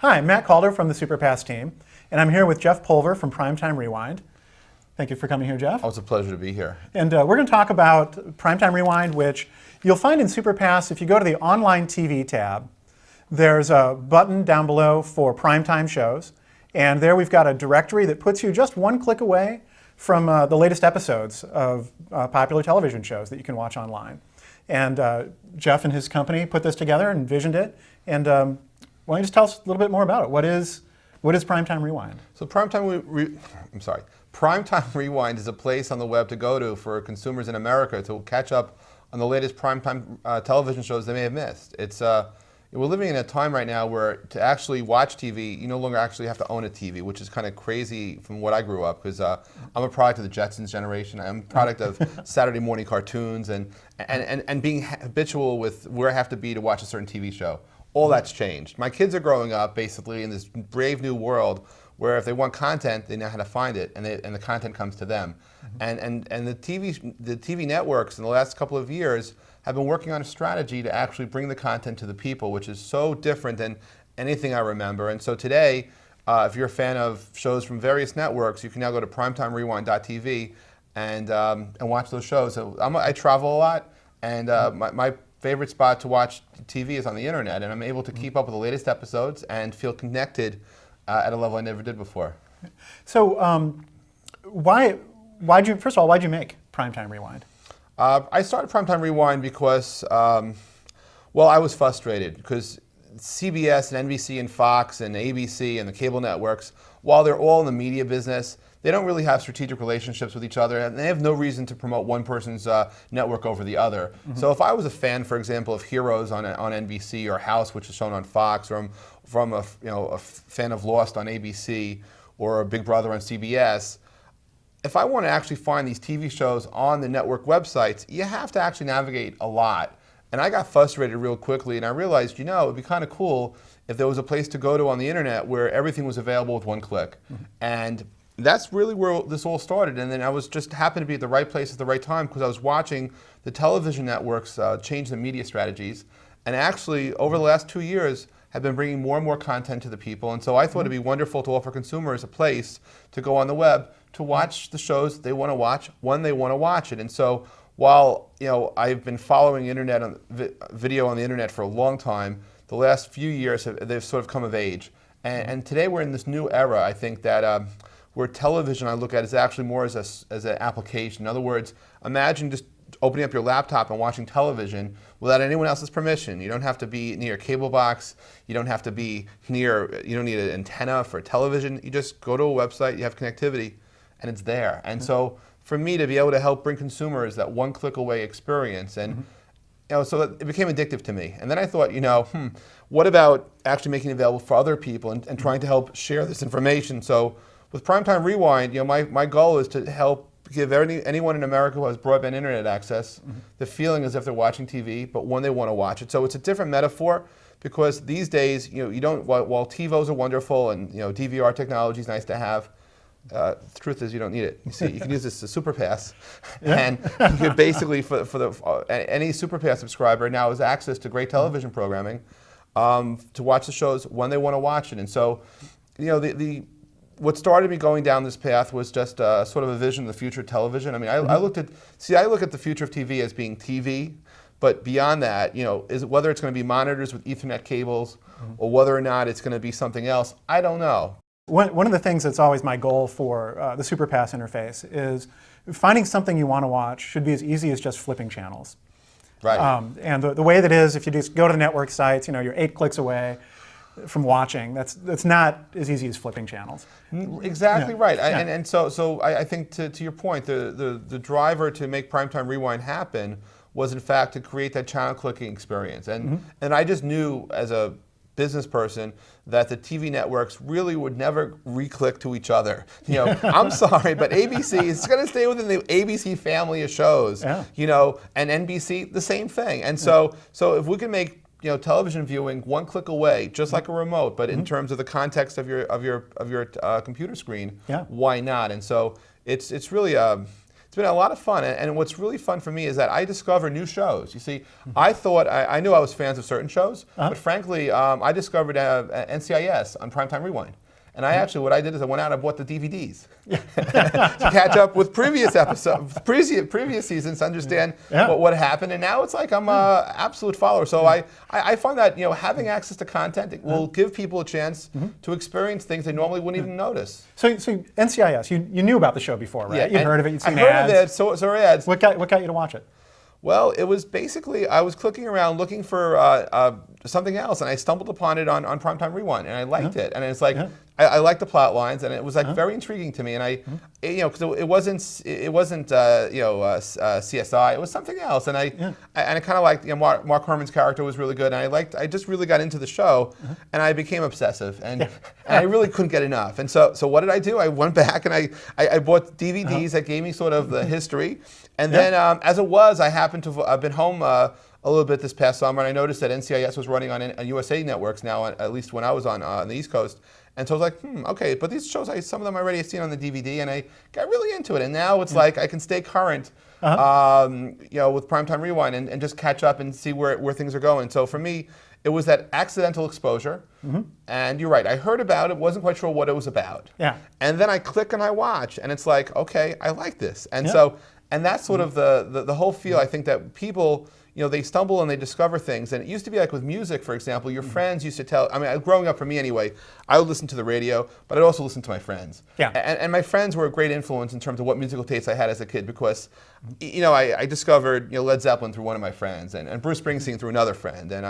Hi, I'm Matt Calder from the SuperPass team, and I'm here with JeffPulver from PrimeTime Rewind. Thank you for coming here, Jeff. Oh, it's a pleasure to be here. And we're going to talk about PrimeTime Rewind, which you'll find in SuperPass. If you go to the Online TV tab, there's a button down below for primetime shows, and there we've got a directory that puts you just one click away from the latest episodes of popular television shows that you can watch online. And Jeff and his company put this together and envisioned it. And why don't you just tell us a little bit more about it? What is PrimeTime Rewind? So PrimeTime Rewind is a place on the web to go to for consumers in America to catch up on the latest primetime television shows they may have missed. We're living in a time right now where to actually watch TV, you no longer actually have to own a TV, which is kind of crazy from what I grew up, because I'm a product of the Jetsons generation. I'm a product of Saturday morning cartoons and being habitual with where I have to be to watch a certain TV show. All that's changed. My kids are growing up basically in this brave new world where if they want content, they know how to find it, and the content comes to them. And the TV networks in the last couple of years have been working on a strategy to actually bring the content to the people, which is so different than anything I remember. And so today, if you're a fan of shows from various networks, you can now go to PrimetimeRewind.tv and watch those shows. So I travel a lot, and my favorite spot to watch TV is on the internet, and I'm able to keep up with the latest episodes and feel connected at a level I never did before. So first of all, why'd you make PrimeTime Rewind? I started PrimeTime Rewind because, well, I was frustrated because CBS and NBC and Fox and ABC and the cable networks, while they're all in the media business, they don't really have strategic relationships with each other, and they have no reason to promote one person's network over the other. So if I was a fan, for example, of Heroes on NBC, or House, which is shown on Fox, or from a fan of Lost on ABC, or Big Brother on CBS, if I want to actually find these TV shows on the network websites, you have to actually navigate a lot. And I got frustrated real quickly, and I realized, it'd be kind of cool if there was a place to go to on the internet where everything was available with one click. And that's really where this all started. And then I was just happened to be at the right place at the right time because I was watching the television networks change their media strategies. And actually, over the last 2 years, have been bringing more and more content to the people. And so I thought it'd be wonderful to offer consumers a place to go on the web to watch the shows they want to watch when they want to watch it. And so while I've been following video on the internet for a long time, the last few years they've sort of come of age. And today we're in this new era, I think, that where television I look at is actually more as an application. In other words, imagine just opening up your laptop and watching television without anyone else's permission. You don't have to be near a cable box. You don't have to be near, you don't need an antenna for television. You just go to a website, you have connectivity, and it's there. And so for me to be able to help bring consumers that one click away experience, and so it became addictive to me. And then I thought, what about actually making it available for other people and trying to help share this information? So with PrimeTime Rewind, my goal is to help give anyone in America who has broadband internet access the feeling as if they're watching TV, but when they want to watch it. So it's a different metaphor because these days, you don't. While TiVos are wonderful and DVR technology is nice to have, the truth is you don't need it. You see, you can use this as SuperPass, and you can basically any SuperPass subscriber now has access to great television programming to watch the shows when they want to watch it. And so, what started me going down this path was just sort of a vision of the future of television. I mean, I look at the future of TV as being TV, but beyond that, whether it's going to be monitors with Ethernet cables or whether or not it's going to be something else, I don't know. One of the things that's always my goal for the SuperPass interface is finding something you want to watch should be as easy as just flipping channels. Right. And the way that is, if you just go to the network sites, you're 8 clicks away from watching. That's not as easy as flipping channels. Exactly right. And so I think to your point, the driver to make PrimeTime Rewind happen was in fact to create that channel clicking experience. And I just knew as a business person that the TV networks really would never re-click to each other. I'm sorry, but ABC is going to stay within the ABC family of shows. And NBC the same thing. And so if we can make television viewing one click away, just like a remote, but in terms of the context of your computer screen, why not? And so it's really it's been a lot of fun. And what's really fun for me is that I discover new shows. You see, I thought, I knew I was fans of certain shows, but frankly, I discovered NCIS on Primetime Rewind. And I actually, what I did is I went out and bought the DVDs to catch up with previous episodes, previous seasons, to understand what happened. And now it's like I'm an absolute follower. So I find that having access to content will give people a chance to experience things they normally wouldn't even notice. So NCIS, you knew about the show before, right? Yeah, You'd heard of it, you'd seen ads. I heard ads. of it, so ads. What got you to watch it? Well, it was basically, I was clicking around looking for something else, and I stumbled upon it on Primetime Rewind, and I liked it. And it's like, I liked the plot lines, and it was like very intriguing to me. And because it wasn't CSI, it was something else. And I kind of liked, Mark Herman's character was really good, and I just really got into the show, and I became obsessive, and I really couldn't get enough. And so what did I do? I went back and I bought DVDs that gave me sort of the history. And then, as it was, I've been home a little bit this past summer, and I noticed that NCIS was running on USA networks now, at least when I was on the East Coast. And so I was like, okay, but these shows, some of them I already seen on the DVD, and I got really into it. And now it's like I can stay current, with Primetime Rewind and just catch up and see where things are going. So for me, it was that accidental exposure. And you're right, I heard about it, wasn't quite sure what it was about. And then I click and I watch, and it's like, okay, I like this. And so. And that's sort of the whole feel. I think that people, they stumble and they discover things. And it used to be like with music, for example, your friends used to tell, growing up for me anyway, I would listen to the radio, but I'd also listen to my friends. And my friends were a great influence in terms of what musical tastes I had as a kid, because, I discovered Led Zeppelin through one of my friends, and Bruce Springsteen through another friend, and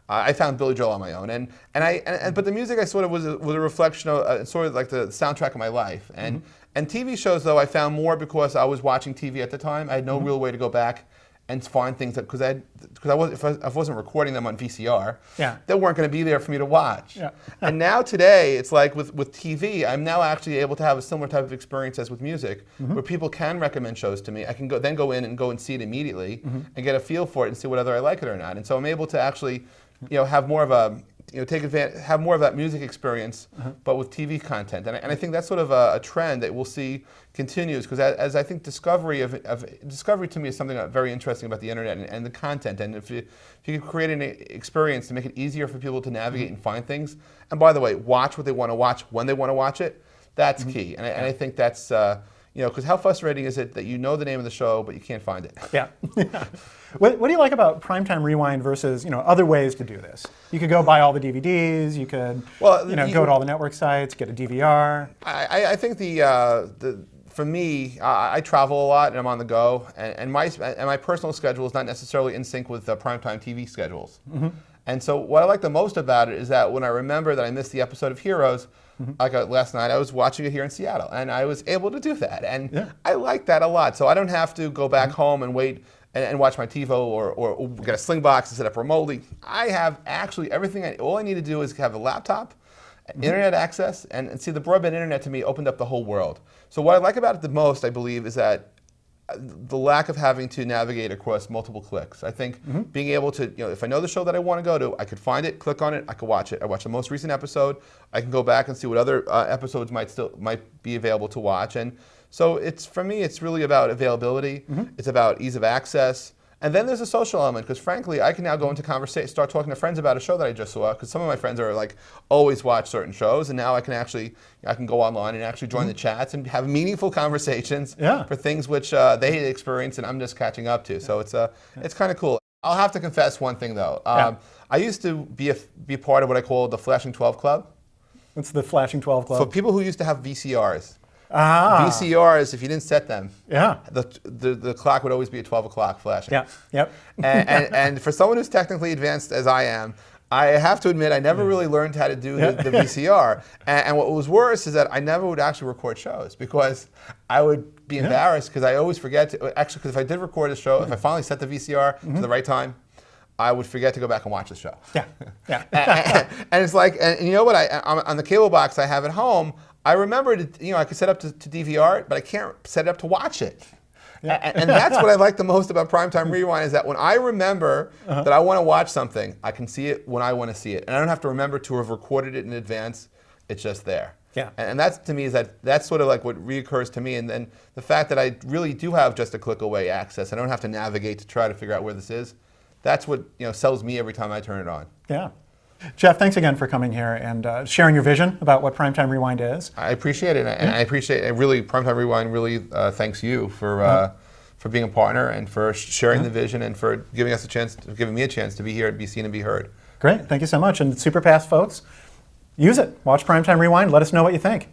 I found Billy Joel on my own, but the music I sort of was a reflection of sort of like the soundtrack of my life, and TV shows though I found more because I was watching TV at the time. I had no real way to go back and find things if I wasn't recording them on VCR, they weren't going to be there for me to watch. And now today it's like with TV, I'm now actually able to have a similar type of experience as with music, where people can recommend shows to me. I can go in and see it immediately and get a feel for it and see whether I like it or not. And so I'm able to actually have more of a have more of that music experience, but with TV content. And I think that's sort of a trend that we'll see continues, because as I think discovery to me is something very interesting about the internet and the content. And if you can create an experience to make it easier for people to navigate and find things, and by the way, watch what they want to watch when they want to watch it, that's key. And I think that's, because how frustrating is it that you know the name of the show, but you can't find it? What do you like about Primetime Rewind versus other ways to do this? You could go buy all the DVDs. You could go to all the network sites, get a DVR. I think for me, I travel a lot and I'm on the go, and my personal schedule is not necessarily in sync with the primetime TV schedules. And so what I like the most about it is that when I remember that I missed the episode of Heroes, like last night, I was watching it here in Seattle, and I was able to do that, and I like that a lot. So I don't have to go back home and wait and watch my TiVo or get a sling box and set up remotely. I have actually everything. All I need to do is have a laptop, internet access, and see, the broadband internet to me opened up the whole world. So what I like about it the most, I believe, is that the lack of having to navigate across multiple clicks. I think being able to, if I know the show that I want to go to, I could find it, click on it, I could watch it. I watch the most recent episode. I can go back and see what other episodes might be available to watch. And so for me, it's really about availability. It's about ease of access. And then there's a social element, because frankly, I can now go into conversation, start talking to friends about a show that I just saw, because some of my friends are like, always watch certain shows, and now I can go online and actually join the chats and have meaningful conversations for things which they had experienced and I'm just catching up to. So it's kind of cool. I'll have to confess one thing though. I used to be part of what I call the Flashing 12 Club. What's the Flashing 12 Club? For people who used to have VCRs. VCRs, if you didn't set them, the clock would always be at 12 o'clock flashing. And for someone who's technically advanced as I am, I have to admit I never really learned how to do the VCR. And what was worse is that I never would actually record shows, because I would be embarrassed, because I always forget to, actually, because if I did record a show, if I finally set the VCR to the right time, I would forget to go back and watch the show. And it's like, and you know what, on the cable box I have at home, I remember, I could set up to DVR it, but I can't set it up to watch it. And that's what I like the most about Primetime Rewind, is that when I remember that I want to watch something, I can see it when I want to see it. And I don't have to remember to have recorded it in advance. It's just there. Yeah. And that's, to me, that's sort of like what reoccurs to me. And then the fact that I really do have just a click away access. I don't have to navigate to try to figure out where this is. That's what sells me every time I turn it on. Yeah. Jeff, thanks again for coming here and sharing your vision about what Primetime Rewind is. I appreciate it, and I appreciate it. Really, Primetime Rewind really thanks you for being a partner and for sharing the vision and for giving us a chance, giving me a chance to be here, to be seen and be heard. Great, thank you so much. And SuperPass folks, use it. Watch Primetime Rewind. Let us know what you think.